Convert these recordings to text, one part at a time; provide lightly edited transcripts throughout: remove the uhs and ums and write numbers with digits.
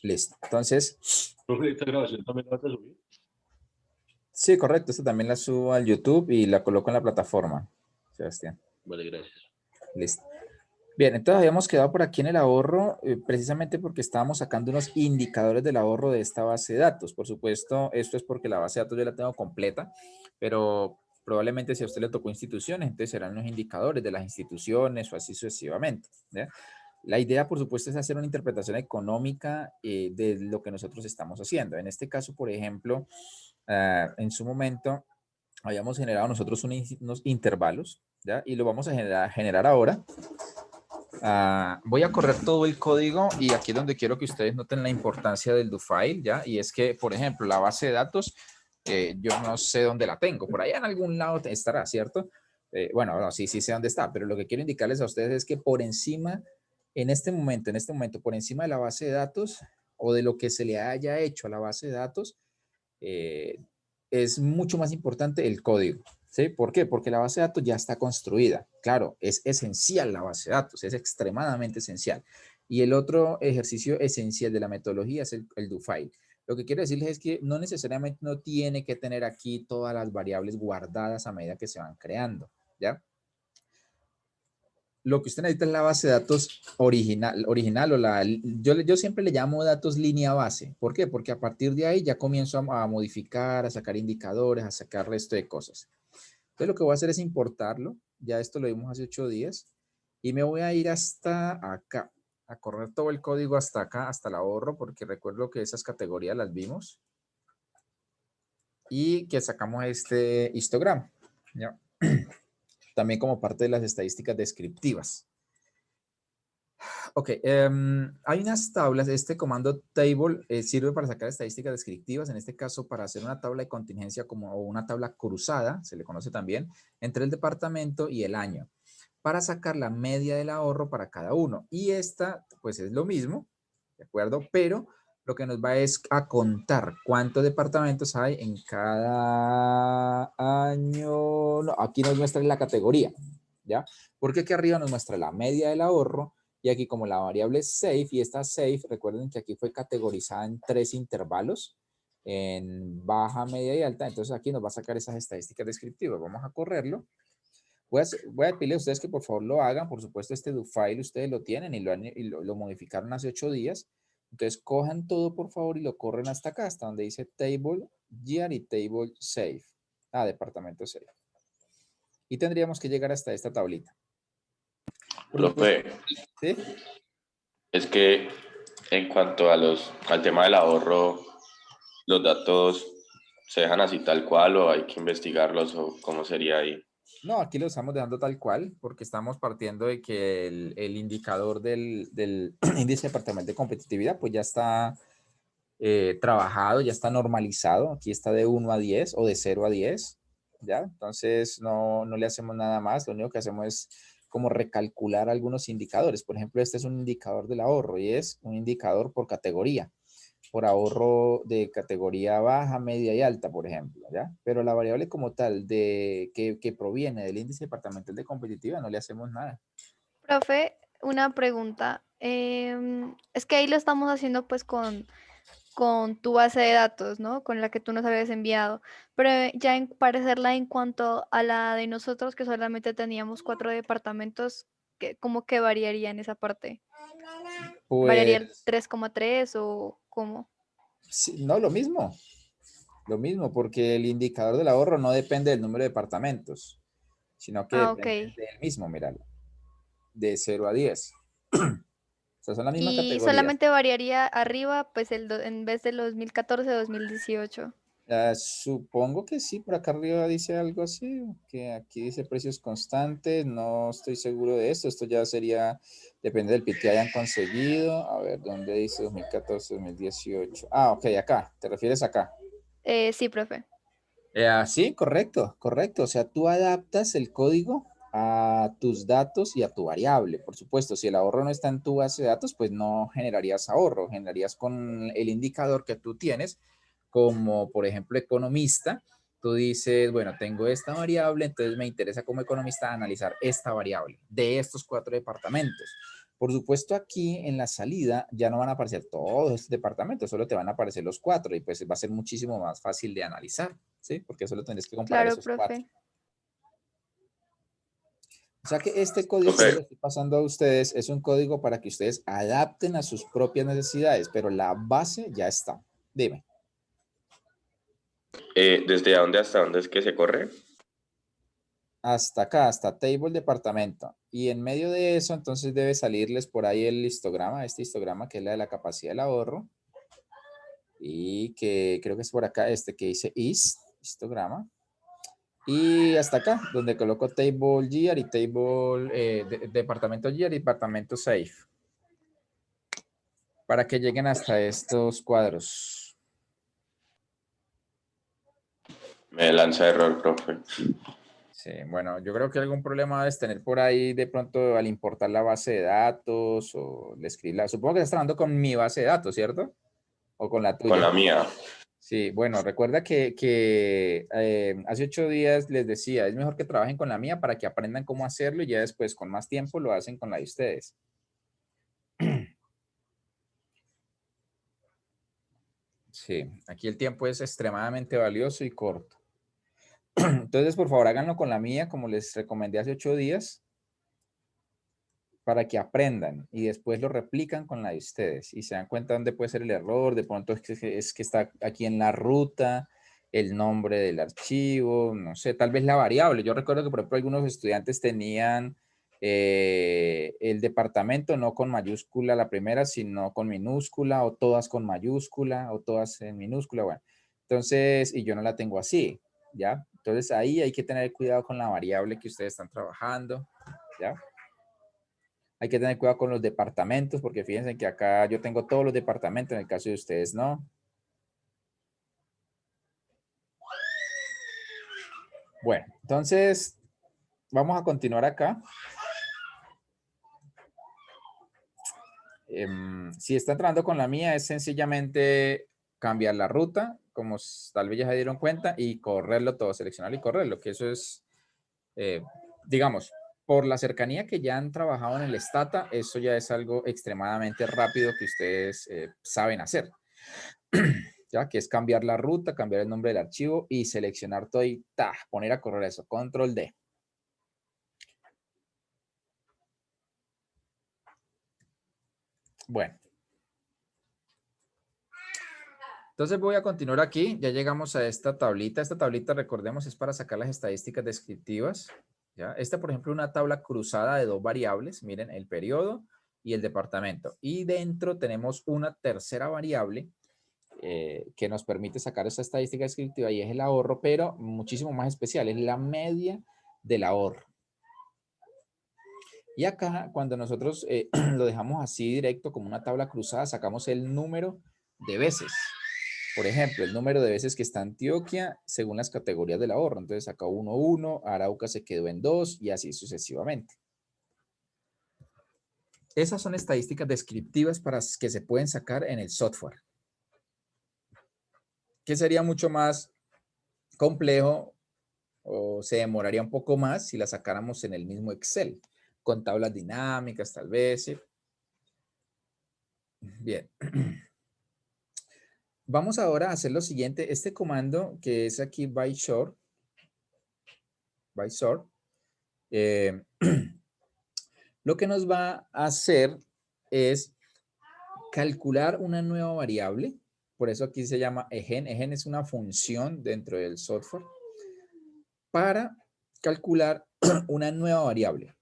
Listo. Entonces, Profe, esta grabación también la vas a subir. sí, correcto. Esto también la subo al YouTube y la coloco en la plataforma, Sebastián. Vale, gracias. Listo. Bien, entonces habíamos quedado por aquí en el ahorro, precisamente porque estábamos sacando unos indicadores del ahorro de esta base de datos. Por supuesto, esto es porque la base de datos yo la tengo completa, pero probablemente si a usted le tocó instituciones, entonces serán los indicadores de las instituciones o así sucesivamente, ¿ya? La idea, por supuesto, es hacer una interpretación económica de lo que nosotros estamos haciendo. En este caso, por ejemplo, en su momento habíamos generado nosotros unos intervalos, ¿ya? Y lo vamos a generar ahora. Voy a correr todo el código y aquí es donde quiero que ustedes noten la importancia del do file, ¿ya? Y es que, por ejemplo, la base de datos, yo no sé dónde la tengo, por allá en algún lado estará, ¿cierto? Bueno, no, sí, sí sé dónde está, pero lo que quiero indicarles a ustedes es que por encima, en este momento, por encima de la base de datos o de lo que se le haya hecho a la base de datos, eh, es mucho más importante el código. ¿Sí? ¿Por qué? Porque la base de datos ya está construida. Claro, es esencial la base de datos, es extremadamente esencial. Y el otro ejercicio esencial de la metodología es el do file. Lo que quiero decirles es que no necesariamente no tiene que tener aquí todas las variables guardadas a medida que se van creando, ¿ya? Lo que usted necesita es la base de datos original o yo siempre le llamo datos línea base. ¿Por qué? Porque a partir de ahí ya comienzo a modificar, a sacar indicadores, a sacar resto de cosas. Entonces lo que voy a hacer es importarlo. Ya esto lo vimos hace 8 días. Y me voy a ir hasta acá, a correr todo el código hasta acá, hasta el ahorro, porque recuerdo que esas categorías las vimos. Y que sacamos este histogram, ¿ya? También como parte de las estadísticas descriptivas. Ok, hay unas tablas, este comando table sirve para sacar estadísticas descriptivas, en este caso para hacer una tabla de contingencia o una tabla cruzada, se le conoce también, entre el departamento y el año, para sacar la media del ahorro para cada uno. Y esta, pues es lo mismo, ¿de acuerdo? Pero lo que nos va es a contar cuántos departamentos hay en cada año. No, aquí nos muestra la categoría, ¿ya? Porque aquí arriba nos muestra la media del ahorro y aquí como la variable es safe y esta safe, recuerden que aquí fue categorizada en 3 intervalos, en baja, media y alta, entonces aquí nos va a sacar esas estadísticas descriptivas. Vamos a correrlo. Voy a pedirle a ustedes que por favor lo hagan. Por supuesto, este do file ustedes lo tienen y lo modificaron hace 8 días. Entonces, cojan todo por favor y lo corren hasta acá, hasta donde dice table, year y table safe. Departamento safe. Y tendríamos que llegar hasta esta tablita. Por supuesto, Profe, ¿sí? es que en cuanto a al tema del ahorro, los datos se dejan así tal cual o hay que investigarlos o cómo sería ahí. No, aquí lo estamos dejando tal cual, porque estamos partiendo de que el indicador del índice departamental de competitividad, pues ya está trabajado, ya está normalizado. Aquí está de 1 a 10 o de 0 a 10, ¿ya? Entonces no le hacemos nada más, lo único que hacemos es como recalcular algunos indicadores. Por ejemplo, este es un indicador del ahorro y es un indicador por categoría, por ahorro de categoría baja, media y alta, por ejemplo, ¿ya? Pero la variable como tal que proviene del índice departamental de competitividad no le hacemos nada. Profe, una pregunta. Es que ahí lo estamos haciendo pues con tu base de datos, ¿no? Con la que tú nos habías enviado. Pero ya en parecerla en cuanto a la de nosotros, que solamente teníamos 4 departamentos, ¿cómo que variaría en esa parte? ¿Variaría el Pues 3,3 o cómo? sí, no, lo mismo, porque el indicador del ahorro no depende del número de departamentos, sino que Ah, ok. depende del mismo, míralo, de 0 a 10. O sea, son las mismas Y categorías. solamente variaría arriba, pues en vez de los 2014, 2018. Supongo que sí, por acá arriba dice algo así, que aquí dice precios constantes, no estoy seguro de esto, esto ya sería, depende del PIT que hayan conseguido. A ver, ¿dónde dice 2014, 2018? Ok, acá, ¿te refieres acá? Sí, profe. Sí, correcto, correcto. O sea, tú adaptas el código a tus datos y a tu variable. Por supuesto, si el ahorro no está en tu base de datos, pues no generarías ahorro, generarías con el indicador que tú tienes, como por ejemplo economista. Tú dices, bueno, tengo esta variable, entonces me interesa como economista analizar esta variable de estos 4 departamentos. Por supuesto, aquí en la salida ya no van a aparecer todos estos departamentos, solo te van a aparecer los 4 y pues va a ser muchísimo más fácil de analizar, ¿sí? Porque solo tendrás que comparar Claro, esos 4. profe. O sea que este código que yo Profe, les estoy pasando a ustedes es un código para que ustedes adapten a sus propias necesidades, pero la base ya está. Dime. ¿desde dónde hasta dónde es que se corre? Hasta acá, hasta table departamento. Y en medio de eso, entonces debe salirles por ahí el histograma, este histograma que es la de la capacidad del ahorro. Y que creo que es por acá, este que dice histograma. Y hasta acá, donde coloco table year y table, departamento year y departamento safe. Para que lleguen hasta estos cuadros. Me lanza error, profe. Sí, bueno, yo creo que algún problema debes tener por ahí de pronto al importar la base de datos o le escribirla. Supongo que estás trabajando con mi base de datos, ¿cierto? O con la Con tuya. la mía. Sí, bueno, recuerda que hace 8 días les decía, es mejor que trabajen con la mía para que aprendan cómo hacerlo y ya después con más tiempo lo hacen con la de ustedes. Sí, aquí el tiempo es extremadamente valioso y corto. Entonces, por favor, háganlo con la mía, como les recomendé hace 8 días, para que aprendan y después lo replican con la de ustedes y se dan cuenta dónde puede ser el error. De pronto es que está aquí en la ruta, el nombre del archivo, no sé, tal vez la variable. Yo recuerdo que, por ejemplo, algunos estudiantes tenían el departamento no con mayúscula la primera, sino con minúscula, o todas con mayúscula, o todas en minúscula. Bueno, entonces, y yo no la tengo así, ¿ya? Entonces ahí hay que tener cuidado con la variable que ustedes están trabajando, ¿ya? Hay que tener cuidado con los departamentos, porque fíjense que acá yo tengo todos los departamentos, en el caso de ustedes no. Bueno, entonces vamos a continuar acá. Si están trabajando con la mía, es sencillamente cambiar la ruta, como tal vez ya se dieron cuenta, y correrlo todo, seleccionarlo y correrlo, que eso es, digamos, por la cercanía que ya han trabajado en el Stata, eso ya es algo extremadamente rápido que ustedes saben hacer. ¿Ya? Que es cambiar la ruta, cambiar el nombre del archivo y seleccionar todo y poner a correr eso, control D. Bueno. Entonces voy a continuar aquí, ya llegamos a esta tablita. Recordemos, es para sacar las estadísticas descriptivas. ¿Ya? Esta, por ejemplo, una tabla cruzada de 2 variables, miren, el periodo y el departamento. Y dentro tenemos una tercera variable que nos permite sacar esa estadística descriptiva y es el ahorro, pero muchísimo más especial, es la media del ahorro. Y acá, cuando nosotros lo dejamos así directo como una tabla cruzada, sacamos el número de veces. Por ejemplo, el número de veces que está Antioquia según las categorías del ahorro. Entonces acá 1, 1, Arauca se quedó en 2 y así sucesivamente. Esas son estadísticas descriptivas para que se pueden sacar en el software. Que sería mucho más complejo o se demoraría un poco más si la sacáramos en el mismo Excel, con tablas dinámicas tal vez. ¿Sí? Bien. Vamos ahora a hacer lo siguiente. Este comando que es aquí by sort, lo que nos va a hacer es calcular una nueva variable. Por eso aquí se llama egen. Egen es una función dentro del software para calcular una nueva variable.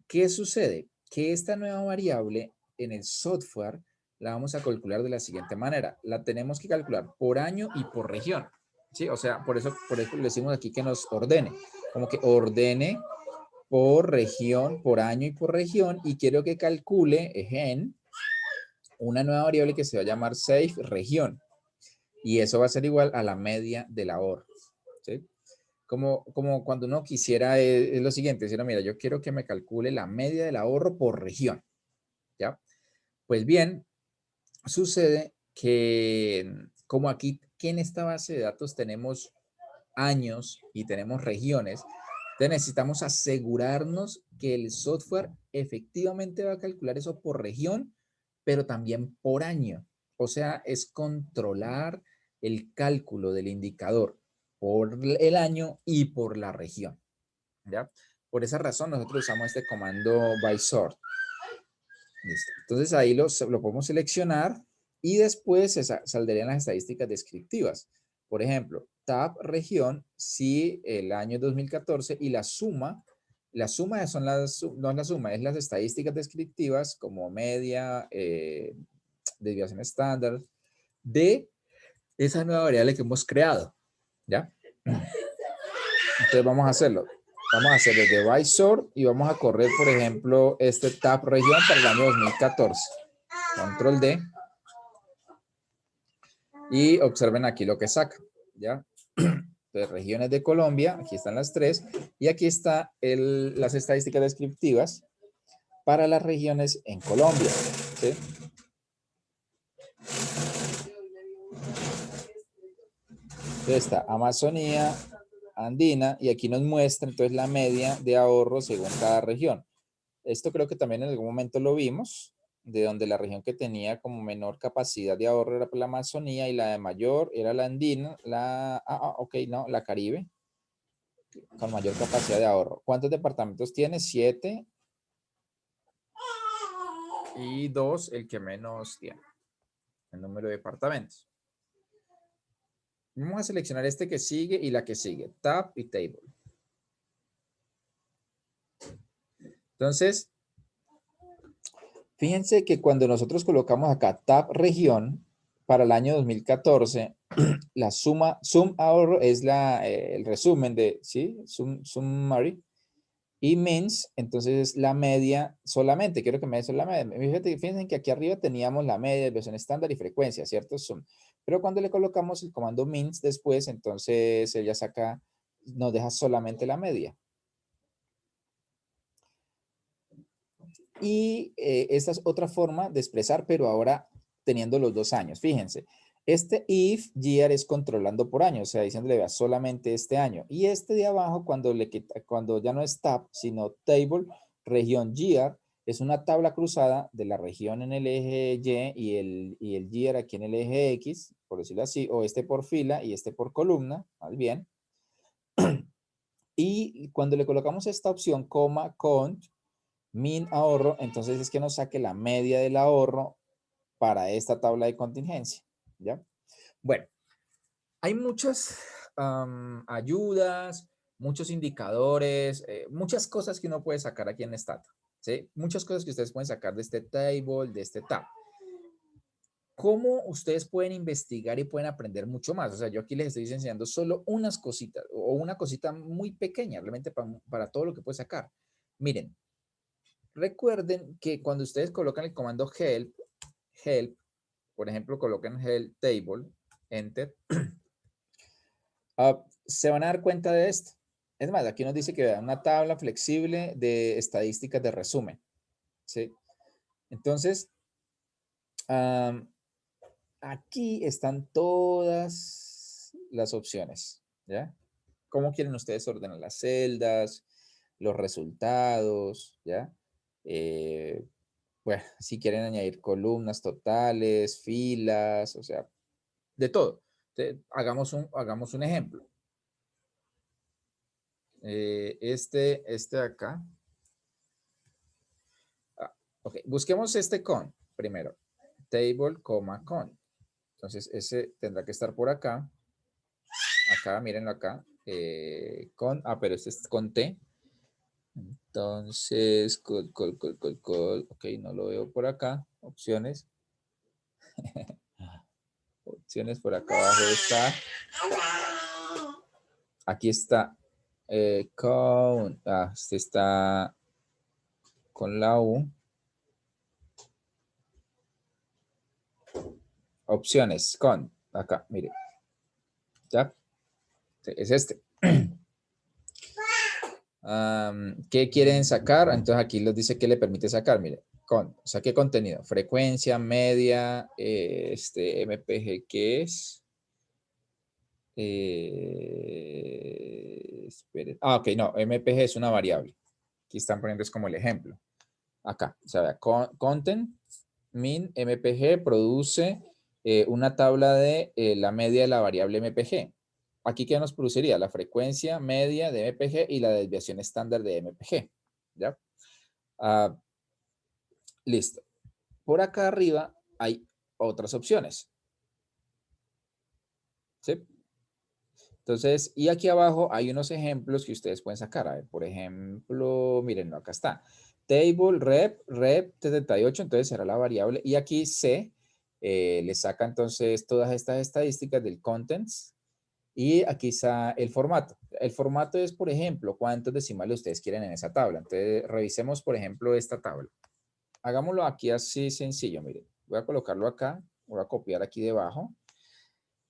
¿Qué sucede? Que esta nueva variable en el software la vamos a calcular de la siguiente manera. La tenemos que calcular por año y por región. ¿Sí? O sea, por eso le decimos aquí que nos ordene. Como que ordene por región, por año y por región. Y quiero que calcule, egen, una nueva variable que se va a llamar safe región. Y eso va a ser igual a la media del ahorro. ¿Sí? Como cuando uno quisiera, es lo siguiente, decir, mira, yo quiero que me calcule la media del ahorro por región, ¿ya? Pues bien, sucede que como aquí en esta base de datos tenemos años y tenemos regiones, Entonces necesitamos asegurarnos que el software efectivamente va a calcular eso por región, pero también por año. O sea, es controlar el cálculo del indicador por el año y por la región. ¿Ya? Por esa razón nosotros usamos este comando by sort. Listo. Entonces ahí lo podemos seleccionar y después saldrían las estadísticas descriptivas. Por ejemplo, tab región, si el año 2014 y la suma son no es la suma, es las estadísticas descriptivas como media, desviación estándar, de esa nueva variable que hemos creado. ¿Ya? Entonces vamos a hacerlo. Vamos a hacer desde by sort y vamos a correr, por ejemplo, este tab región para el año 2014. Control D. Y observen aquí lo que saca. ¿Ya? Entonces, regiones de Colombia, aquí están las 3. Y aquí están las estadísticas descriptivas para las regiones en Colombia. ¿Sí? Entonces está Amazonía, Andina, y aquí nos muestra entonces la media de ahorro según cada región. Esto creo que también en algún momento lo vimos, de donde la región que tenía como menor capacidad de ahorro era la Amazonía y la de mayor era la Andina, la Caribe, con mayor capacidad de ahorro. ¿Cuántos departamentos tiene? 7 y 2 el que menos tiene, el número de departamentos. Vamos a seleccionar este que sigue y la que sigue, tab y table. Entonces, fíjense que cuando nosotros colocamos acá tab región para el año 2014, la sum ahorro es el resumen de, ¿sí? Summary. Y means, entonces es la media solamente. Quiero que me den la media. Fíjense que aquí arriba teníamos la media, desviación estándar y frecuencia, ¿cierto? Sum. Pero cuando le colocamos el comando means después, entonces ella saca, nos deja solamente la media. Y esta es otra forma de expresar, pero ahora teniendo los 2 años. Fíjense, este if year es controlando por año, o sea, diciéndole vea solamente este año. Y este de abajo, cuando ya no es tab, sino table, región year, es una tabla cruzada de la región en el eje Y y el year aquí en el eje X, por decirlo así, o este por fila y este por columna, más bien. Y cuando le colocamos esta opción, coma, cont, min ahorro, entonces es que nos saque la media del ahorro para esta tabla de contingencia, ¿ya? Bueno, hay muchas ayudas, muchos indicadores, muchas cosas que uno puede sacar aquí en Stata, ¿sí? Muchas cosas que ustedes pueden sacar de este table, de este tab. ¿Cómo ustedes pueden investigar y pueden aprender mucho más? O sea, yo aquí les estoy enseñando solo unas cositas o una cosita muy pequeña, realmente para todo lo que puede sacar. Miren, recuerden que cuando ustedes colocan el comando help, por ejemplo, coloquen help table, enter, se van a dar cuenta de esto. Es más, aquí nos dice que da una tabla flexible de estadísticas de resumen. ¿Sí? Entonces, aquí están todas las opciones. ¿Ya? ¿Cómo quieren ustedes ordenar las celdas, los resultados? ¿Ya? Bueno, si quieren añadir columnas totales, filas, o sea, de todo. Hagamos un ejemplo. Este de acá. Ok, busquemos este con primero. Table, con. Entonces, ese tendrá que estar por acá. Acá, mírenlo acá. Pero este es con T. Entonces, col. Ok, no lo veo por acá. Opciones. Opciones por acá abajo está. Aquí está. Este está con la U. Opciones, acá, mire. ¿Ya? Es este. ¿Qué quieren sacar? Entonces aquí les dice que le permite sacar, mire. ¿Saqué contenido? Frecuencia, media, MPG, ¿qué es? Espere. Ok, no, MPG es una variable. Aquí están poniendo es como el ejemplo. Acá, o sea, content min MPG produce una tabla de la media de la variable MPG. Aquí, ¿qué nos produciría? La frecuencia media de MPG y la desviación estándar de MPG. ¿Ya? Ah, listo. Por acá arriba hay otras opciones. ¿Sí? Entonces, y aquí abajo hay unos ejemplos que ustedes pueden sacar. A ver, por ejemplo, miren, no, acá está. Table rep 78, entonces será la variable. Y aquí C le saca entonces todas estas estadísticas del contents. Y aquí está el formato. El formato es, por ejemplo, cuántos decimales ustedes quieren en esa tabla. Entonces, revisemos, por ejemplo, esta tabla. Hagámoslo aquí así sencillo, miren. Voy a colocarlo acá. Voy a copiar aquí debajo.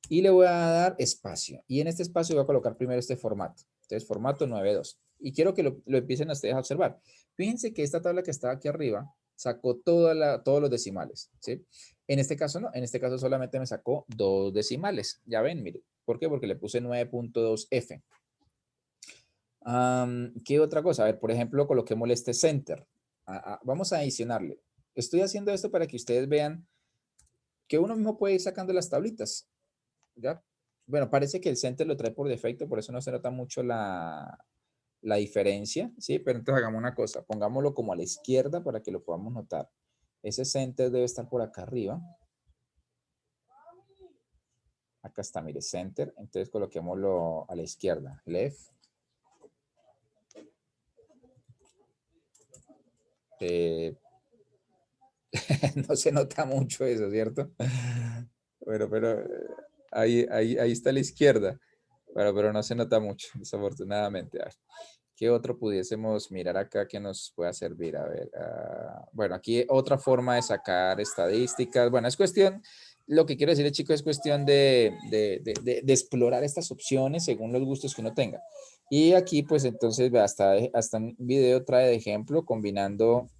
Y le voy a dar espacio. Y en este espacio voy a colocar primero este formato. Entonces, formato 9.2. Y quiero que lo empiecen ustedes a observar. Fíjense que esta tabla que está aquí arriba sacó todos los decimales. ¿Sí? En este caso no. En este caso solamente me sacó 2 decimales. Ya ven, miren. ¿Por qué? Porque le puse 9.2F. ¿Qué otra cosa? A ver, por ejemplo, coloquémosle este center. Vamos a adicionarle. Estoy haciendo esto para que ustedes vean que uno mismo puede ir sacando las tablitas. ¿Ya? Bueno, parece que el center lo trae por defecto, por eso no se nota mucho la diferencia, ¿sí? Pero entonces hagamos una cosa, pongámoslo como a la izquierda para que lo podamos notar. Ese center debe estar por acá arriba. Acá está, mire, center. Entonces coloquémoslo a la izquierda, left. No se nota mucho eso, ¿cierto? Bueno, pero ahí está a la izquierda. Bueno, pero no se nota mucho, desafortunadamente. A ver, ¿qué otro pudiésemos mirar acá que nos pueda servir? A ver, bueno, aquí otra forma de sacar estadísticas. Bueno, es cuestión, lo que quiero decirle, chicos, es cuestión de explorar estas opciones según los gustos que uno tenga. Y aquí, pues entonces, hasta un video trae de ejemplo combinando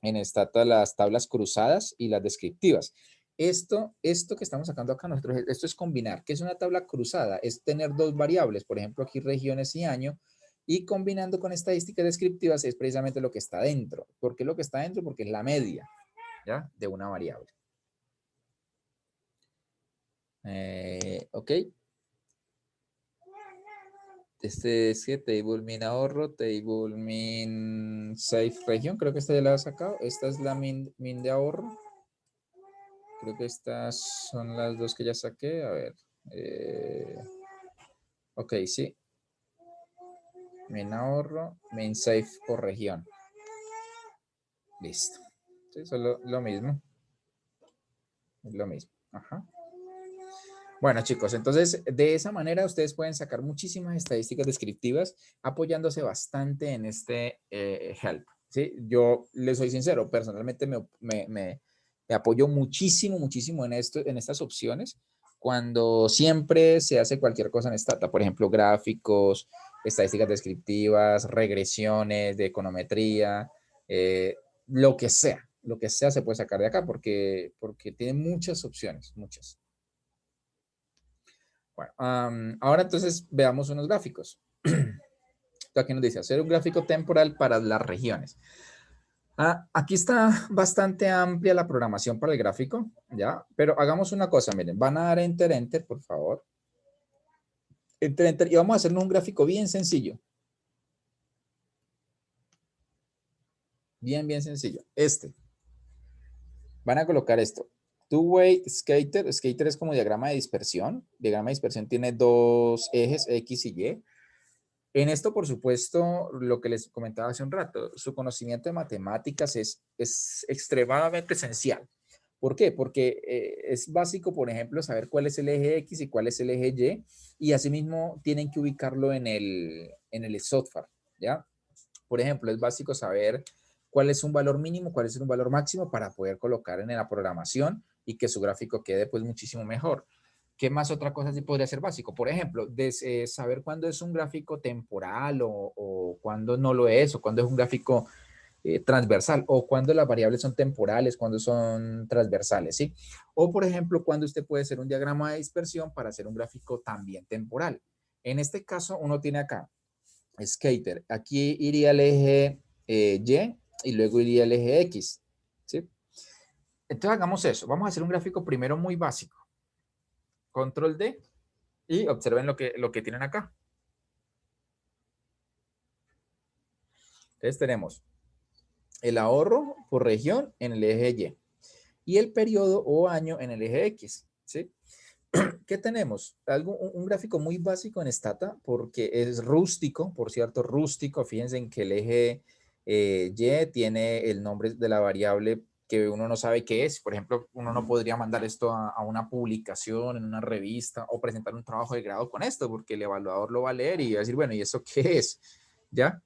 en esta las tablas cruzadas y las descriptivas. Esto que estamos sacando acá nosotros, esto es combinar. ¿Qué es una tabla cruzada? Es tener 2 variables, por ejemplo, aquí regiones y año, y combinando con estadísticas descriptivas es precisamente lo que está dentro. ¿Por qué lo que está dentro? Porque es la media, ¿ya? De una variable. Ok. Este es que table min ahorro, table min safe región, creo que esta ya la he sacado. Esta es la min de ahorro. Creo que estas son las 2 que ya saqué. A ver. Ok, sí. Min ahorro, min safe por región. Listo. Sí, eso es lo mismo. Es lo mismo. Ajá. Bueno, chicos, entonces de esa manera ustedes pueden sacar muchísimas estadísticas descriptivas apoyándose bastante en este help. ¿Sí? Yo les soy sincero, personalmente me apoyo muchísimo en estas opciones cuando siempre se hace cualquier cosa en Stata. Por ejemplo, gráficos, estadísticas descriptivas, regresiones de econometría, lo que sea se puede sacar de acá porque tiene muchas opciones, muchas. Bueno, ahora entonces veamos unos gráficos. Aquí nos dice hacer un gráfico temporal para las regiones. Aquí está bastante amplia la programación para el gráfico, ¿ya? Pero hagamos una cosa, miren, van a dar enter, por favor. Enter, y vamos a hacer un gráfico bien sencillo. Bien sencillo. Van a colocar esto. Two-way scatter. Scatter es como diagrama de dispersión. Diagrama de dispersión tiene 2 ejes, X y Y. En esto, por supuesto, lo que les comentaba hace un rato, su conocimiento de matemáticas es extremadamente esencial. ¿Por qué? Porque es básico, por ejemplo, saber cuál es el eje X y cuál es el eje Y, y asimismo tienen que ubicarlo en el software, ¿ya? Por ejemplo, es básico saber cuál es un valor mínimo, cuál es un valor máximo para poder colocar en la programación y que su gráfico quede pues muchísimo mejor. ¿Qué más otra cosa sí podría ser básico? Por ejemplo, saber cuándo es un gráfico temporal o cuándo no lo es, o cuándo es un gráfico transversal, o cuando las variables son temporales, cuando son transversales, ¿sí? O, por ejemplo, cuando usted puede hacer un diagrama de dispersión para hacer un gráfico también temporal. En este caso, uno tiene acá, Skater. Aquí iría el eje Y y luego iría el eje X, ¿sí? Entonces hagamos eso. Vamos a hacer un gráfico primero muy básico. Control D y observen lo que tienen acá. Entonces tenemos el ahorro por región en el eje Y y el periodo o año en el eje X, ¿sí? ¿Qué tenemos? Un gráfico muy básico en Stata porque es rústico, por cierto, rústico. Fíjense en que el eje Y tiene el nombre de la variable que uno no sabe qué es. Por ejemplo, uno no podría mandar esto a una publicación en una revista o presentar un trabajo de grado con esto porque el evaluador lo va a leer y va a decir, bueno, ¿y eso qué es? ¿Ya?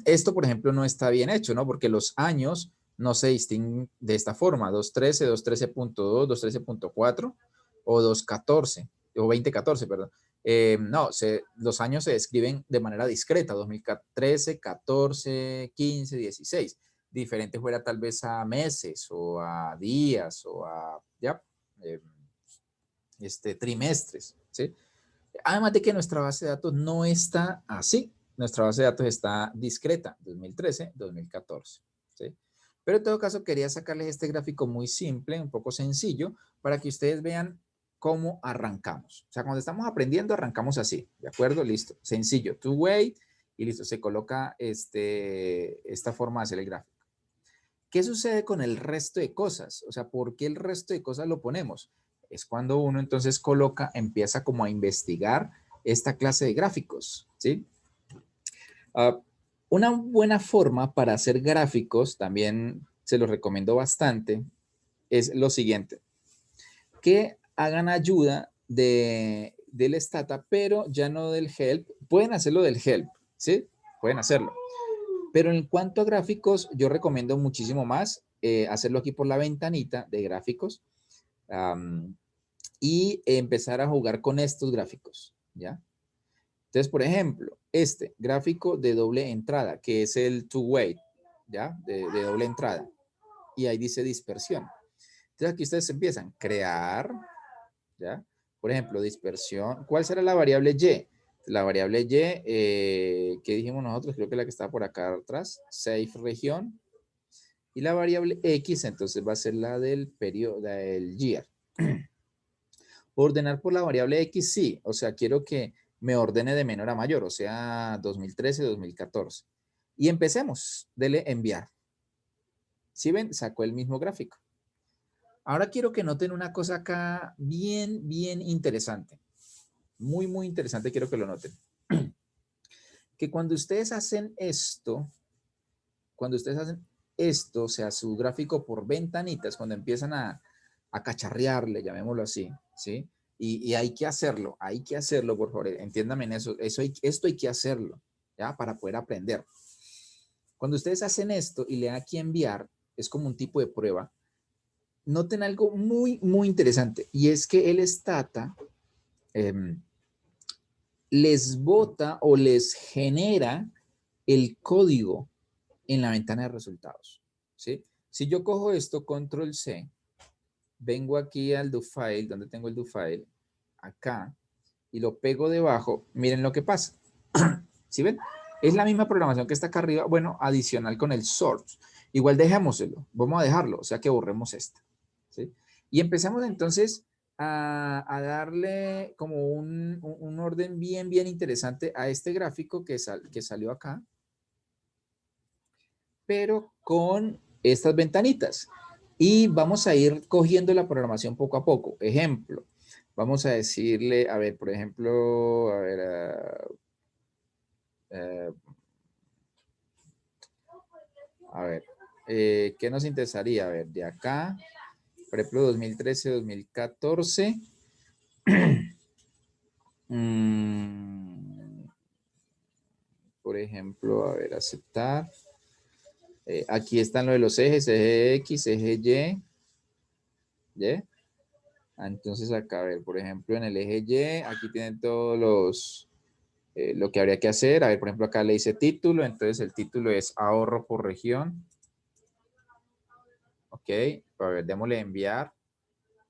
Esto, por ejemplo, no está bien hecho, ¿no? Porque los años no se distinguen de esta forma, 213, 213.2, 213.4 o 214, o 2014, perdón. No, los años se describen de manera discreta, 2013, 14, 15, 16. Diferente fuera tal vez a meses o a días o a, ya, trimestres, ¿sí? Además de que nuestra base de datos no está así. Nuestra base de datos está discreta, 2013, 2014. ¿Sí? Pero en todo caso quería sacarles este gráfico muy simple, un poco sencillo, para que ustedes vean cómo arrancamos. O sea, cuando estamos aprendiendo arrancamos así, ¿de acuerdo? Listo, sencillo, two-way y listo, se coloca esta forma de hacer el gráfico. ¿Qué sucede con el resto de cosas? O sea, ¿por qué el resto de cosas lo ponemos? Es cuando uno entonces empieza como a investigar esta clase de gráficos, ¿sí? Una buena forma para hacer gráficos, también se los recomiendo bastante, es lo siguiente. Que hagan ayuda del Stata, pero ya no del Help. Pueden hacerlo del Help, ¿sí? Pueden hacerlo. Pero en cuanto a gráficos, yo recomiendo muchísimo más hacerlo aquí por la ventanita de gráficos y empezar a jugar con estos gráficos, ¿ya? Entonces, por ejemplo, este gráfico de doble entrada, que es el two-way, ¿ya? De doble entrada. Y ahí dice dispersión. Entonces, aquí ustedes empiezan a crear, ¿ya? Por ejemplo, dispersión. ¿Cuál será la variable Y? La variable Y, que dijimos nosotros, creo que la que está por acá atrás, safe región. Y la variable X, entonces va a ser la del periodo, del year. Ordenar por la variable X, sí. O sea, quiero que me ordene de menor a mayor, o sea, 2013, 2014. Y empecemos. Dele enviar. ¿Sí ven? Sacó el mismo gráfico. Ahora quiero que noten una cosa acá bien, bien interesante. Muy, muy interesante, quiero que lo noten. Que cuando ustedes hacen esto, o sea, su gráfico por ventanitas, cuando empiezan a cacharrearle, llamémoslo así, ¿sí? Y hay que hacerlo, por favor, entiéndame en eso, esto hay que hacerlo, ¿ya? Para poder aprender. Cuando ustedes hacen esto y le dan aquí enviar, es como un tipo de prueba, noten algo muy, muy interesante, y es que el Stata les bota o les genera el código en la ventana de resultados, ¿sí? Si yo cojo esto, control C, vengo aquí al do file, donde tengo el do file, acá, y lo pego debajo, miren lo que pasa. ¿Sí ven? Es la misma programación que está acá arriba, bueno, adicional con el source. Igual dejémoselo, vamos a dejarlo, o sea que borremos esta, ¿sí? Y empezamos entonces a darle como un orden bien, bien interesante a este gráfico que salió acá, pero con estas ventanitas. Y vamos a ir cogiendo la programación poco a poco. Ejemplo, vamos a decirle, a ver, por ejemplo, a ver, ¿qué nos interesaría? A ver, de acá, por ejemplo, 2013, 2014. Por ejemplo, a ver, aceptar. Aquí están lo de los ejes, eje X, eje Y. ¿Ya? Entonces acá, a ver, por ejemplo, en el eje Y, aquí tienen todos lo que habría que hacer, a ver, por ejemplo, acá le dice título, entonces el título es ahorro por región. Ok, a ver, démosle enviar.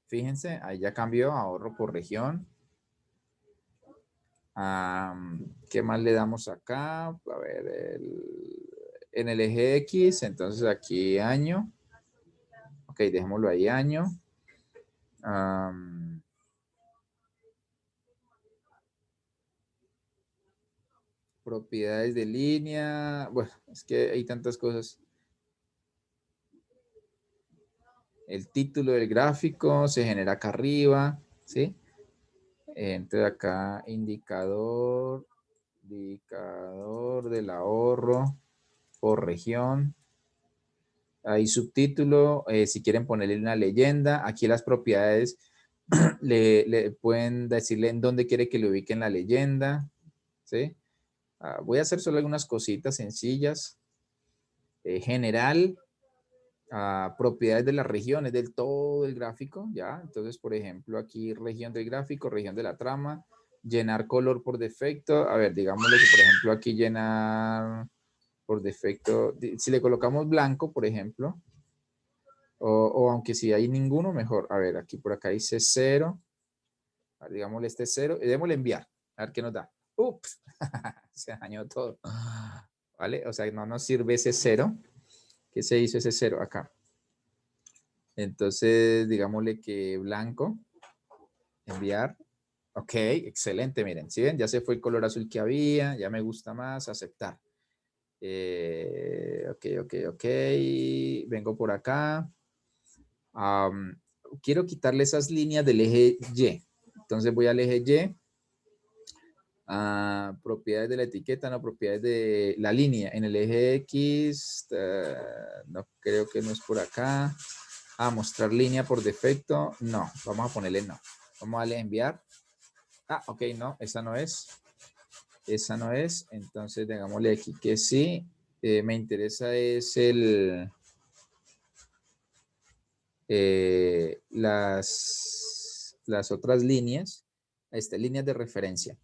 Fíjense, ahí ya cambió ahorro por región. ¿Qué más le damos acá? A ver, en el eje X, entonces aquí año. Ok, dejémoslo ahí año. Propiedades de línea. Bueno, es que hay tantas cosas. El título del gráfico se genera acá arriba, ¿sí? Entonces acá indicador del ahorro por región. Ahí subtítulo, si quieren ponerle una leyenda. Aquí las propiedades le pueden decirle en dónde quiere que le ubiquen la leyenda, ¿sí? Voy a hacer solo algunas cositas sencillas. General, propiedades de las regiones del todo el gráfico, ¿ya? Entonces, por ejemplo, aquí región del gráfico, región de la trama, llenar color por defecto. A ver, digámosle que, por ejemplo, aquí llenar por defecto, si le colocamos blanco, por ejemplo, o aunque si hay ninguno, mejor. A ver, aquí por acá dice 0. Digámosle este 0 y démosle enviar. A ver qué nos da. Ups, se dañó todo. ¿Vale? O sea, no nos sirve ese 0. ¿Qué se hizo ese 0 acá? Entonces, digámosle que blanco, enviar. Ok, excelente, miren, ¿sí ven? Ya se fue el color azul que había, ya me gusta más, aceptar. Ok. Vengo por acá. Quiero quitarle esas líneas del eje Y. Entonces voy al eje Y. Propiedades de la etiqueta, no, propiedades de la línea. En el eje X, no creo que no es por acá. Mostrar línea por defecto. No, vamos a ponerle no. Vamos a darle enviar. Ok, no, esa no es. Esa no es. Entonces, digámosle aquí que sí. Me interesa es las otras líneas. Líneas de referencia.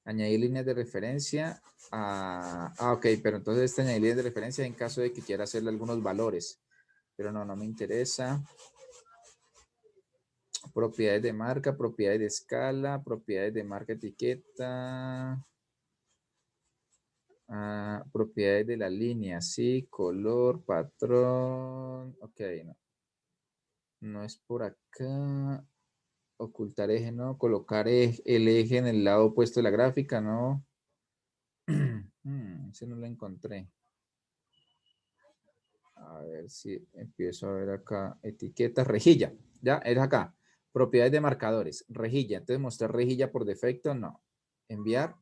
Añadir líneas de referencia. Ok, pero entonces añadir líneas de referencia en caso de que quiera hacerle algunos valores. Pero no me interesa. Propiedades de marca, propiedades de escala, propiedades de marca etiqueta. Propiedades de la línea, sí, color, patrón. Ok, no. No es por acá. Ocultar eje, no. Colocar el eje en el lado opuesto de la gráfica, no. Ese no lo encontré. A ver si empiezo a ver acá. Etiquetas, rejilla. Ya, es acá. Propiedades de marcadores. Rejilla. Entonces, mostrar rejilla por defecto, no. Enviar.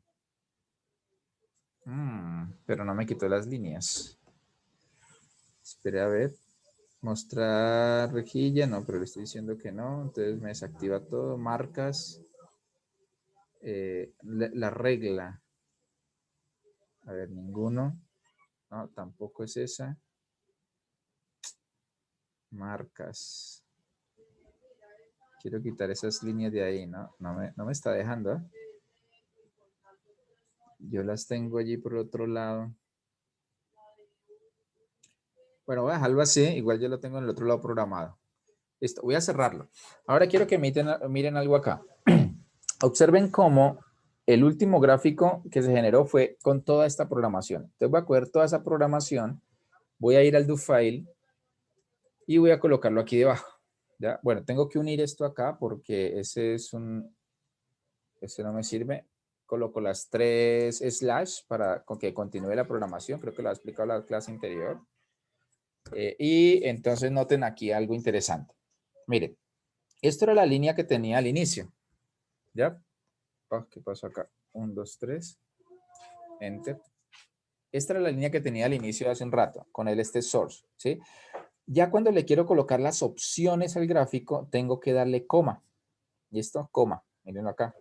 Pero no me quitó las líneas. Esperé a ver. Mostrar rejilla, no, pero le estoy diciendo que no. Entonces me desactiva todo. Marcas. La regla. A ver, ninguno. No, tampoco es esa. Marcas. Quiero quitar esas líneas de ahí, ¿no? No me está dejando. Yo las tengo allí por otro lado. Bueno, voy a dejarlo así. Igual yo lo tengo en el otro lado programado. Listo, voy a cerrarlo. Ahora quiero que miren algo acá. Observen cómo el último gráfico que se generó fue con toda esta programación. Entonces voy a coger toda esa programación, voy a ir al do file y voy a colocarlo aquí debajo. ¿Ya? Bueno, tengo que unir esto acá porque ese no me sirve. Coloco las 3 slash para que continúe la programación. Creo que lo ha explicado la clase anterior. Y entonces noten aquí algo interesante. Miren, esto era la línea que tenía al inicio. ¿Ya? ¿Qué pasó acá? 1, 2, 3. Enter. Esta era la línea que tenía al inicio de hace un rato, con el source, ¿sí? Ya cuando le quiero colocar las opciones al gráfico, tengo que darle coma. ¿Listo? Coma. Mírenlo acá.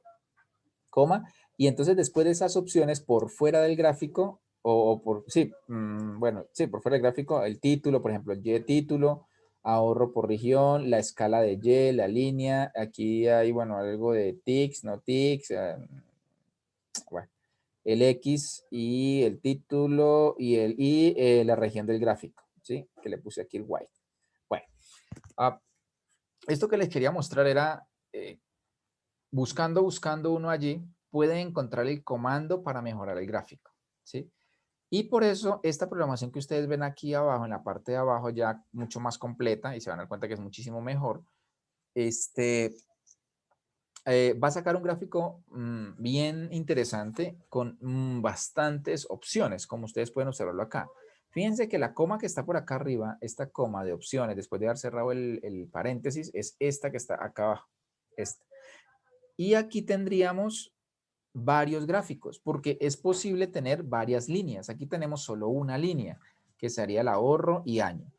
Coma. Y entonces después de esas opciones, por fuera del gráfico, por fuera del gráfico, el título, por ejemplo, el Y título, ahorro por región, la escala de Y, la línea. Aquí hay, bueno, algo de tics, no tics. Bueno. el X y el título y la región del gráfico, ¿sí? Que le puse aquí el white. Bueno, esto que les quería mostrar era, buscando uno allí, pueden encontrar el comando para mejorar el gráfico, ¿sí? Y por eso esta programación que ustedes ven aquí abajo, en la parte de abajo ya mucho más completa, y se van a dar cuenta que es muchísimo mejor, va a sacar un gráfico bien interesante con bastantes opciones, como ustedes pueden observarlo acá. Fíjense que la coma que está por acá arriba, esta coma de opciones, después de haber cerrado el paréntesis, es esta que está acá abajo. Esta. Y aquí tendríamos varios gráficos, porque es posible tener varias líneas. Aquí tenemos solo una línea, que sería el ahorro y año.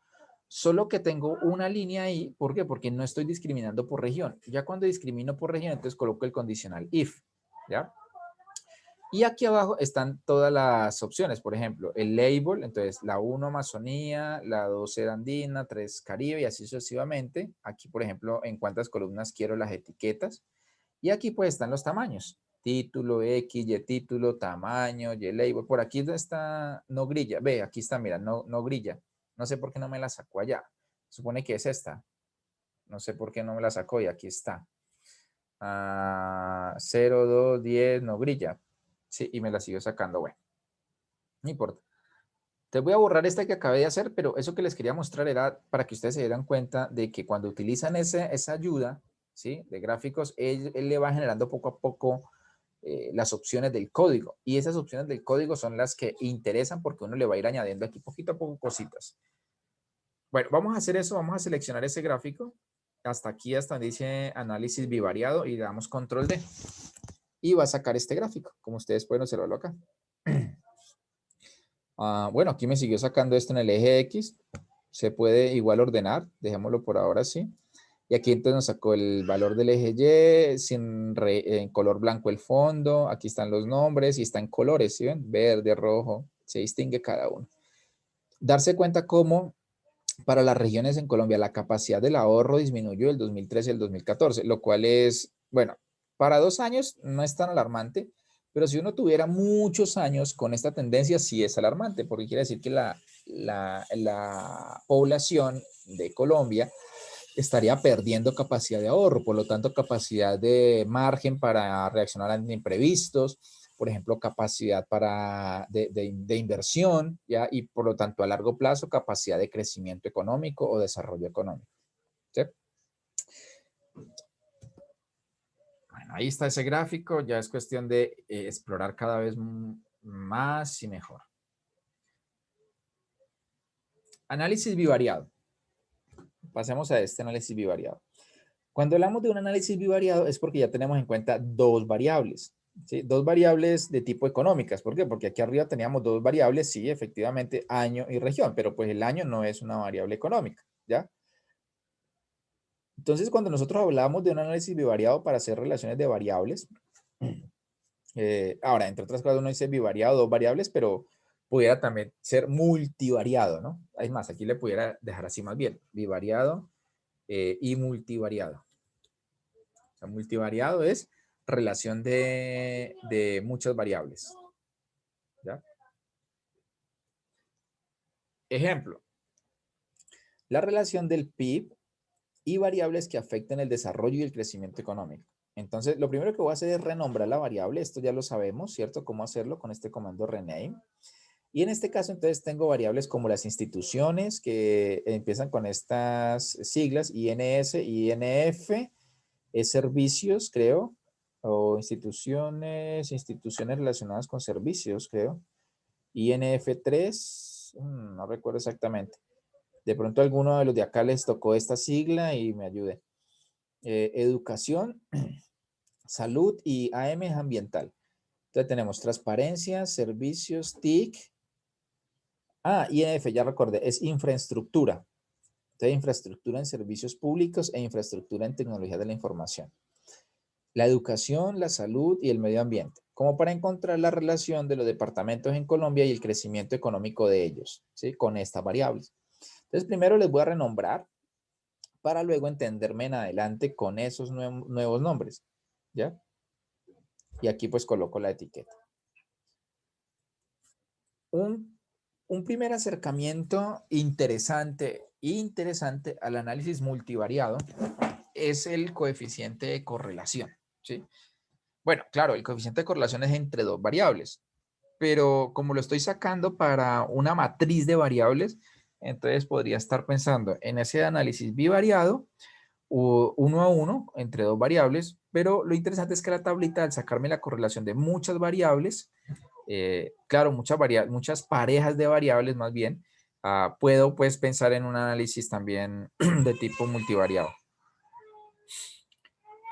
Solo que tengo una línea ahí, ¿por qué? Porque no estoy discriminando por región. Ya cuando discrimino por región, entonces coloco el condicional if, ¿ya? Y aquí abajo están todas las opciones, por ejemplo, el label, entonces la 1 Amazonía, la 2 era Andina, 3 Caribe y así sucesivamente. Aquí, por ejemplo, en cuántas columnas quiero las etiquetas. Y aquí pues están los tamaños. Título, X, Y título, tamaño, Y label. Por aquí está no grilla. Ve, aquí está, mira, no grilla. No sé por qué no me la sacó allá. Supone que es esta. No sé por qué no me la sacó y aquí está. 0, 2, 10, no grilla. Sí, y me la sigo sacando. Bueno, no importa. Te voy a borrar esta que acabé de hacer, pero eso que les quería mostrar era para que ustedes se dieran cuenta de que cuando utilizan esa ayuda, ¿sí? De gráficos, él le va generando poco a poco las opciones del código. Y esas opciones del código son las que interesan porque uno le va a ir añadiendo aquí poquito a poco cositas. Bueno, vamos a hacer eso, vamos a seleccionar ese gráfico. Hasta aquí, hasta donde dice análisis bivariado y le damos control D. Y va a sacar este gráfico, como ustedes pueden observarlo acá. Bueno, aquí me siguió sacando esto en el eje X. Se puede igual ordenar, dejémoslo por ahora así. Y aquí entonces nos sacó el valor del eje Y, en color blanco el fondo, aquí están los nombres y está en colores, ¿sí ven? Verde, rojo, se distingue cada uno. Darse cuenta cómo para las regiones en Colombia la capacidad del ahorro disminuyó del 2013 al 2014, lo cual es, bueno, para 2 años no es tan alarmante, pero si uno tuviera muchos años con esta tendencia sí es alarmante, porque quiere decir que la población de Colombia estaría perdiendo capacidad de ahorro, por lo tanto capacidad de margen para reaccionar ante imprevistos, por ejemplo, capacidad de inversión, ¿ya? Y por lo tanto a largo plazo capacidad de crecimiento económico o desarrollo económico. ¿Sí? Bueno, ahí está ese gráfico, ya es cuestión de explorar cada vez más y mejor. Análisis bivariado. Pasemos a este análisis bivariado. Cuando hablamos de un análisis bivariado es porque ya tenemos en cuenta dos variables, ¿sí? Dos variables de tipo económicas. ¿Por qué? Porque aquí arriba teníamos dos variables, sí, efectivamente, año y región, pero pues el año no es una variable económica, ¿ya? Entonces, cuando nosotros hablamos de un análisis bivariado para hacer relaciones de variables, ahora, entre otras cosas, uno dice bivariado, dos variables, pero pudiera también ser multivariado, ¿no? Es más, aquí le pudiera dejar así más bien, bivariado y multivariado. O sea, multivariado es relación de muchas variables. ¿Ya? Ejemplo, la relación del PIB y variables que afecten el desarrollo y el crecimiento económico. Entonces, lo primero que voy a hacer es renombrar la variable. Esto ya lo sabemos, ¿cierto? Cómo hacerlo con este comando rename. Y en este caso, entonces, tengo variables como las instituciones que empiezan con estas siglas, INS, INF, servicios, creo, o instituciones relacionadas con servicios, creo. INF3, no recuerdo exactamente. De pronto alguno de los de acá les tocó esta sigla y me ayude. Educación, salud y AM es ambiental. Entonces tenemos transparencia, servicios, TIC. INF, ya recordé, es infraestructura. Entonces, infraestructura en servicios públicos e infraestructura en tecnología de la información. La educación, la salud y el medio ambiente, como para encontrar la relación de los departamentos en Colombia y el crecimiento económico de ellos, ¿sí? Con estas variables. Entonces, primero les voy a renombrar para luego entenderme en adelante con esos nuevos nombres, ¿ya? Y aquí pues coloco la etiqueta. un primer acercamiento interesante al análisis multivariado es el coeficiente de correlación, ¿sí? Bueno, claro, el coeficiente de correlación es entre dos variables, pero como lo estoy sacando para una matriz de variables, entonces podría estar pensando en ese análisis bivariado o uno a uno entre dos variables, pero lo interesante es que la tablita, al sacarme la correlación de muchas variables, claro, muchas parejas de variables más bien, puedo pues pensar en un análisis también de tipo multivariado.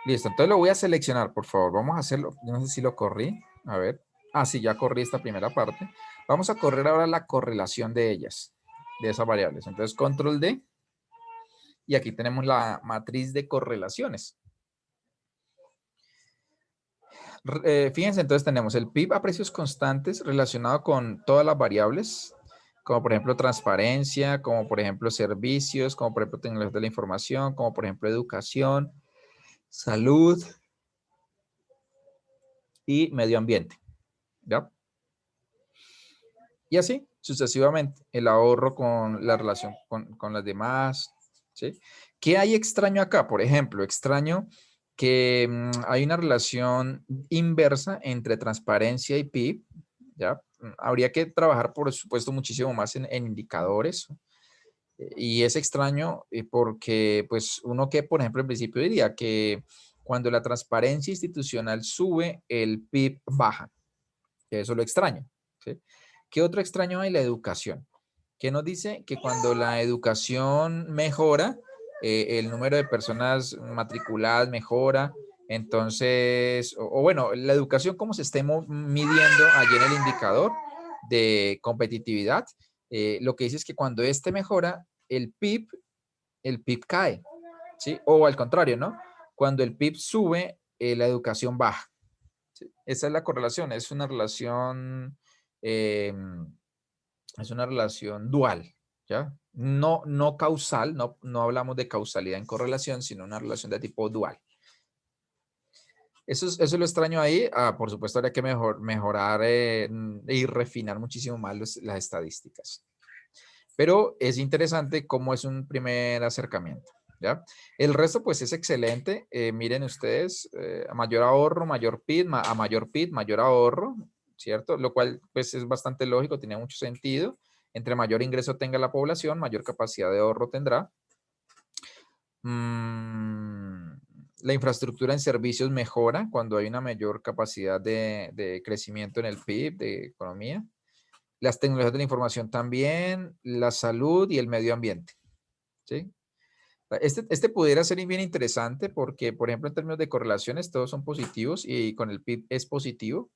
Listo, entonces lo voy a seleccionar, por favor. Vamos a hacerlo. Yo no sé si lo corrí. A ver. Ah, sí, ya corrí esta primera parte. Vamos a correr ahora la correlación de ellas, de esas variables. Entonces, control D. Y aquí tenemos la matriz de correlaciones. Fíjense, entonces tenemos el PIB a precios constantes relacionado con todas las variables, como por ejemplo transparencia, como por ejemplo servicios, como por ejemplo tecnologías de la información, como por ejemplo educación, salud y medio ambiente. ¿Ya? Y así sucesivamente, el ahorro con la relación con las demás, ¿sí? ¿Qué hay extraño acá? Por ejemplo, extraño que hay una relación inversa entre transparencia y PIB, ¿ya? Habría que trabajar, por supuesto, muchísimo más en indicadores. Y es extraño porque, pues, uno que, por ejemplo, en principio diría que cuando la transparencia institucional sube, el PIB baja. Eso es lo extraño, ¿sí? ¿Qué otro extraño hay? La educación. ¿Qué nos dice? Que cuando la educación mejora, el número de personas matriculadas mejora. Entonces, o bueno, la educación como se esté midiendo allí en el indicador de competitividad, lo que dice es que cuando este mejora, el PIB cae, ¿sí? O al contrario, ¿no? Cuando el PIB sube, la educación baja. ¿Sí? Esa es la correlación, eh, es una relación dual, ¿ya? No, no causal, no hablamos de causalidad en correlación, sino una relación de tipo dual. Eso es lo extraño ahí. Por supuesto, habría que mejorar y refinar muchísimo más las estadísticas. Pero es interesante cómo es un primer acercamiento, ¿ya? El resto, pues, es excelente. Miren ustedes, a mayor ahorro, mayor PIB, a mayor PIB, mayor ahorro, ¿cierto? Lo cual, pues, es bastante lógico, tiene mucho sentido. Entre mayor ingreso tenga la población, mayor capacidad de ahorro tendrá. La infraestructura en servicios mejora cuando hay una mayor capacidad de crecimiento en el PIB, de economía. Las tecnologías de la información también, la salud y el medio ambiente, ¿sí? Este pudiera ser bien interesante porque, por ejemplo, en términos de correlaciones, todos son positivos y con el PIB es positivo.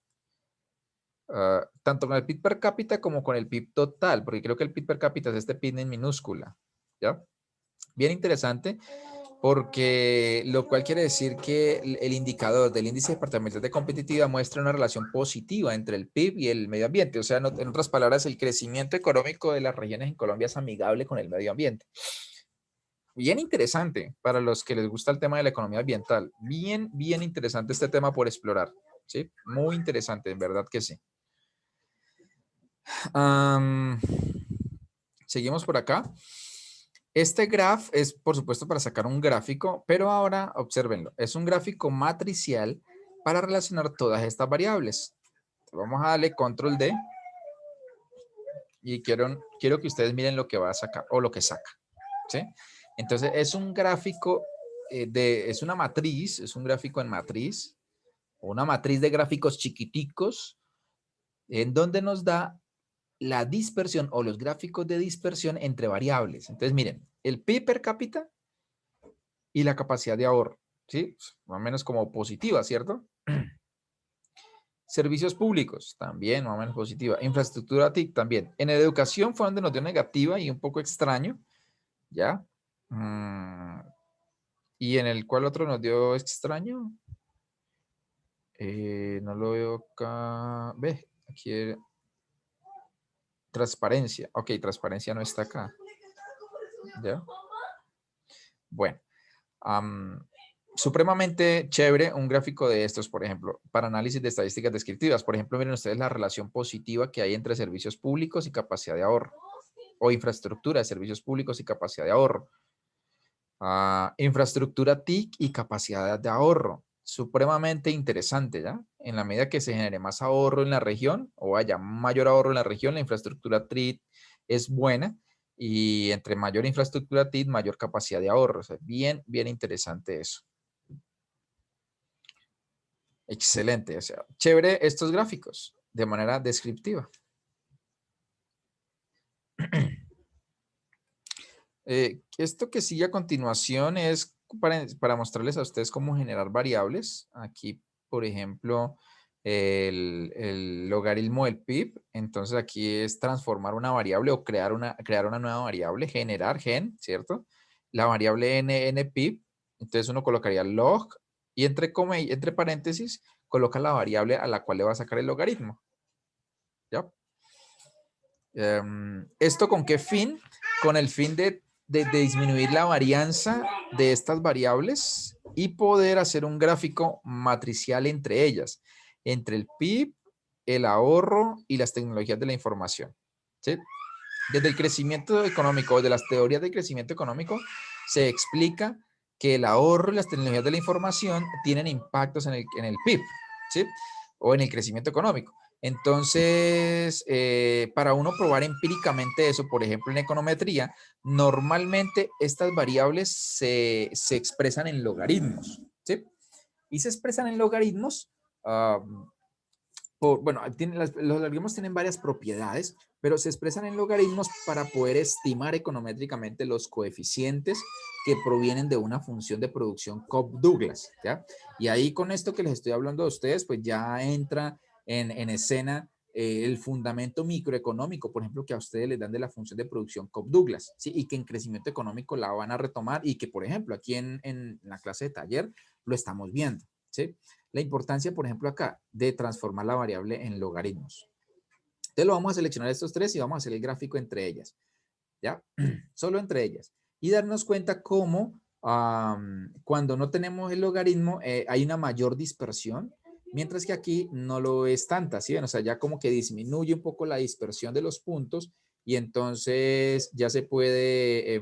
Tanto con el PIB per cápita como con el PIB total, porque creo que el PIB per cápita es este PIB en minúscula, ¿ya? Bien interesante, porque lo cual quiere decir que el indicador del índice departamental de competitividad muestra una relación positiva entre el PIB y el medio ambiente. O sea, en otras palabras, el crecimiento económico de las regiones en Colombia es amigable con el medio ambiente. Bien interesante para los que les gusta el tema de la economía ambiental. Bien, bien interesante este tema por explorar. ¿Sí? Muy interesante, en verdad que sí. Seguimos por acá. Este graph es, por supuesto, para sacar un gráfico, pero ahora obsérvenlo. Es un gráfico matricial para relacionar todas estas variables. Vamos a darle control D y quiero que ustedes miren lo que va a sacar o lo que saca. ¿Sí? Entonces, es un gráfico es una matriz, es un gráfico en matriz, una matriz de gráficos chiquiticos, en donde nos da la dispersión o los gráficos de dispersión entre variables. Entonces, miren, el PIB per cápita y la capacidad de ahorro, ¿sí? Más o menos como positiva, ¿cierto? Servicios públicos, también más o menos positiva. Infraestructura TIC, también. En educación fue donde nos dio negativa y un poco extraño, ¿ya? Y en el cual otro nos dio extraño. No lo veo acá. Ve, aquí transparencia. Ok, transparencia no está acá. ¿Ya? Bueno. supremamente chévere un gráfico de estos, por ejemplo, para análisis de estadísticas descriptivas. Por ejemplo, miren ustedes la relación positiva que hay entre servicios públicos y capacidad de ahorro, o infraestructura de servicios públicos y capacidad de ahorro. Infraestructura TIC y capacidad de ahorro. Supremamente interesante, ¿ya? En la medida que se genere más ahorro en la región, o haya mayor ahorro en la región, la infraestructura TIC es buena, y entre mayor infraestructura TIC, mayor capacidad de ahorro. O sea, bien, bien interesante eso. Excelente, o sea, chévere estos gráficos de manera descriptiva. Esto que sigue a continuación es para mostrarles a ustedes cómo generar variables. Aquí, por ejemplo, el logaritmo del PIB. Entonces aquí es transformar una variable o crear una nueva variable, generar gen, ¿cierto? La variable n PIB. Entonces uno colocaría log y entre paréntesis coloca la variable a la cual le va a sacar el logaritmo. ¿Ya? ¿Esto con qué fin? Con el fin de disminuir la varianza de estas variables y poder hacer un gráfico matricial entre ellas, entre el PIB, el ahorro y las tecnologías de la información. ¿Sí? Desde el crecimiento económico, de las teorías del crecimiento económico, se explica que el ahorro y las tecnologías de la información tienen impactos en el PIB, ¿sí? O en el crecimiento económico. Entonces, para uno probar empíricamente eso, por ejemplo, en econometría, normalmente estas variables se expresan en logaritmos, ¿sí? Y se expresan en logaritmos, bueno, los logaritmos tienen varias propiedades, pero se expresan en logaritmos para poder estimar econométricamente los coeficientes que provienen de una función de producción Cobb-Douglas, ¿ya? Y ahí con esto que les estoy hablando a ustedes, pues ya entra en escena el fundamento microeconómico, por ejemplo, que a ustedes les dan de la función de producción Cobb-Douglas, ¿sí? Y que en crecimiento económico la van a retomar y que, por ejemplo, aquí en la clase de taller lo estamos viendo, ¿sí? La importancia, por ejemplo, acá de transformar la variable en logaritmos. Entonces lo vamos a seleccionar estos tres y vamos a hacer el gráfico entre ellas, ¿ya? Solo entre ellas. Y darnos cuenta cómo cuando no tenemos el logaritmo hay una mayor dispersión, mientras que aquí no lo es tanta, ¿sí? O sea, ya como que disminuye un poco la dispersión de los puntos y entonces ya se puede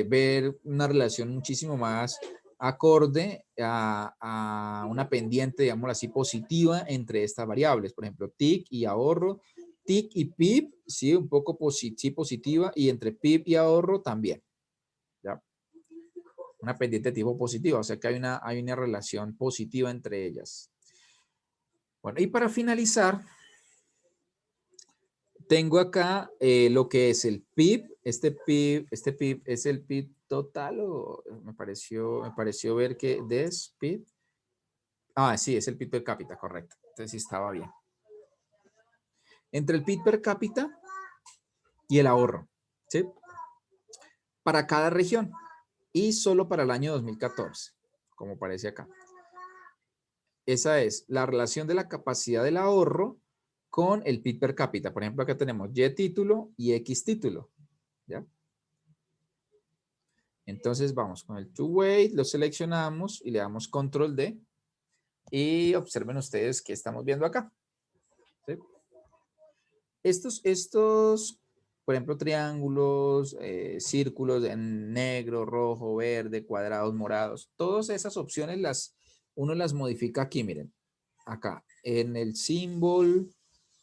ver una relación muchísimo más acorde a una pendiente, digámoslo así, positiva entre estas variables. Por ejemplo, TIC y ahorro, TIC y PIB, sí, un poco sí, positiva, y entre PIB y ahorro también. ¿Ya? Una pendiente tipo positiva, o sea que hay una relación positiva entre ellas. Bueno, y para finalizar, tengo acá lo que es el PIB. Este PIB es el PIB total, o me pareció ver que PIB. Sí, es el PIB per cápita, correcto. Entonces sí estaba bien. Entre el PIB per cápita y el ahorro, ¿sí? Para cada región y solo para el año 2014, como aparece acá. Esa es la relación de la capacidad del ahorro con el PIB per cápita. Por ejemplo, acá tenemos Y título y X título. ¿Ya? Entonces vamos con el two-way, lo seleccionamos y le damos control D. Y observen ustedes qué estamos viendo acá. ¿Sí? Estos, por ejemplo, triángulos, círculos en negro, rojo, verde, cuadrados, morados, todas esas opciones uno las modifica aquí, miren. Acá, en el símbolo,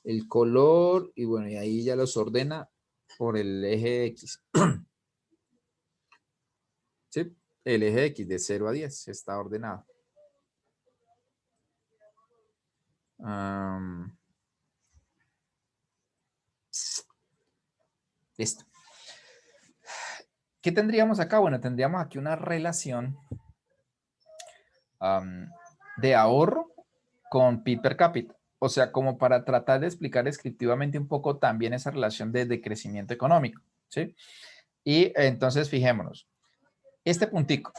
el color, y bueno, y ahí ya los ordena por el eje X. ¿Sí? El eje X de 0 a 10 está ordenado. Listo. ¿Qué tendríamos acá? Bueno, tendríamos aquí una relación de ahorro con PIB per cápita. O sea, como para tratar de explicar descriptivamente un poco también esa relación de crecimiento económico, ¿sí? Y entonces fijémonos. Este puntico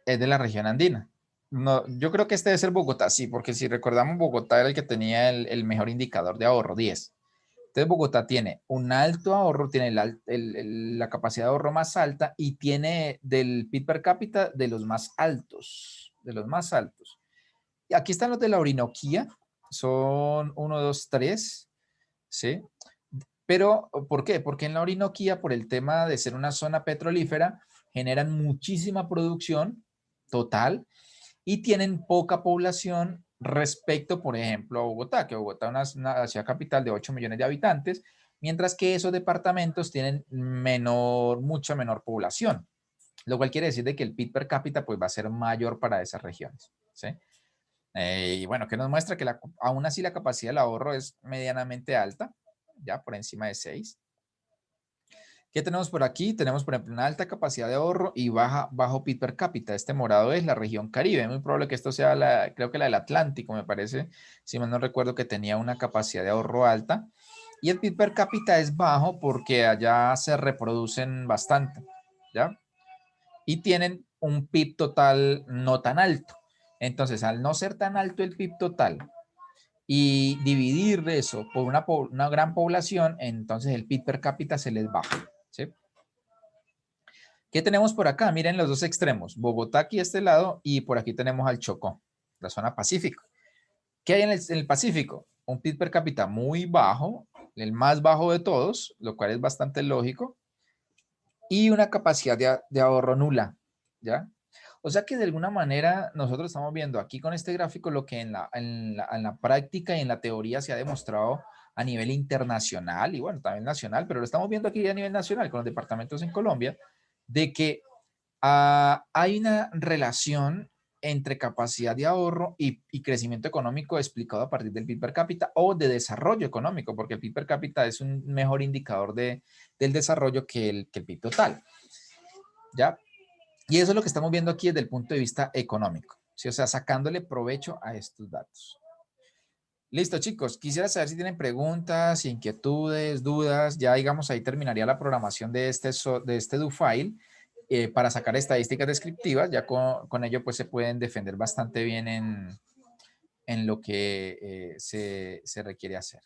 es de la región andina. No, yo creo que este debe ser Bogotá, sí, porque si recordamos, Bogotá era el que tenía el mejor indicador de ahorro, 10. Entonces Bogotá tiene un alto ahorro, tiene la capacidad de ahorro más alta y tiene del PIB per cápita de los más altos, de los más altos. Y aquí están los de la Orinoquía, son 1, 2, 3, ¿sí? Pero, ¿por qué? Porque en la Orinoquía, por el tema de ser una zona petrolífera, generan muchísima producción total y tienen poca población respecto, por ejemplo, a Bogotá, que Bogotá es una ciudad capital de 8 millones de habitantes, mientras que esos departamentos tienen mucha menor población, lo cual quiere decir de que el PIB per cápita pues, va a ser mayor para esas regiones, ¿sí? Y bueno, que nos muestra que aún así la capacidad del ahorro es medianamente alta, ya por encima de 6. ¿Qué tenemos por aquí? Tenemos, por ejemplo, una alta capacidad de ahorro y bajo PIB per cápita. Este morado es la región Caribe. Es muy probable que esto sea creo que la del Atlántico, me parece, si mal no recuerdo, que tenía una capacidad de ahorro alta. Y el PIB per cápita es bajo porque allá se reproducen bastante, ¿ya? Y tienen un PIB total no tan alto. Entonces, al no ser tan alto el PIB total y dividir eso por una gran población, entonces el PIB per cápita se les baja, ¿sí? ¿Qué tenemos por acá? Miren los dos extremos. Bogotá aquí a este lado y por aquí tenemos al Chocó, la zona Pacífico. ¿Qué hay en el Pacífico? Un PIB per cápita muy bajo, el más bajo de todos, lo cual es bastante lógico, y una capacidad de ahorro nula, ¿ya? O sea que de alguna manera nosotros estamos viendo aquí con este gráfico lo que en la práctica y en la teoría se ha demostrado a nivel internacional y bueno, también nacional, pero lo estamos viendo aquí a nivel nacional con los departamentos en Colombia, de que hay una relación entre capacidad de ahorro y crecimiento económico explicado a partir del PIB per cápita o de desarrollo económico, porque el PIB per cápita es un mejor indicador del desarrollo que el PIB total, ¿ya? Y eso es lo que estamos viendo aquí desde el punto de vista económico, ¿sí? O sea, sacándole provecho a estos datos. Listo, chicos. Quisiera saber si tienen preguntas, inquietudes, dudas. Ya, digamos, ahí terminaría la programación de este do file para sacar estadísticas descriptivas. Ya con ello, pues, se pueden defender bastante bien en lo que se requiere hacer.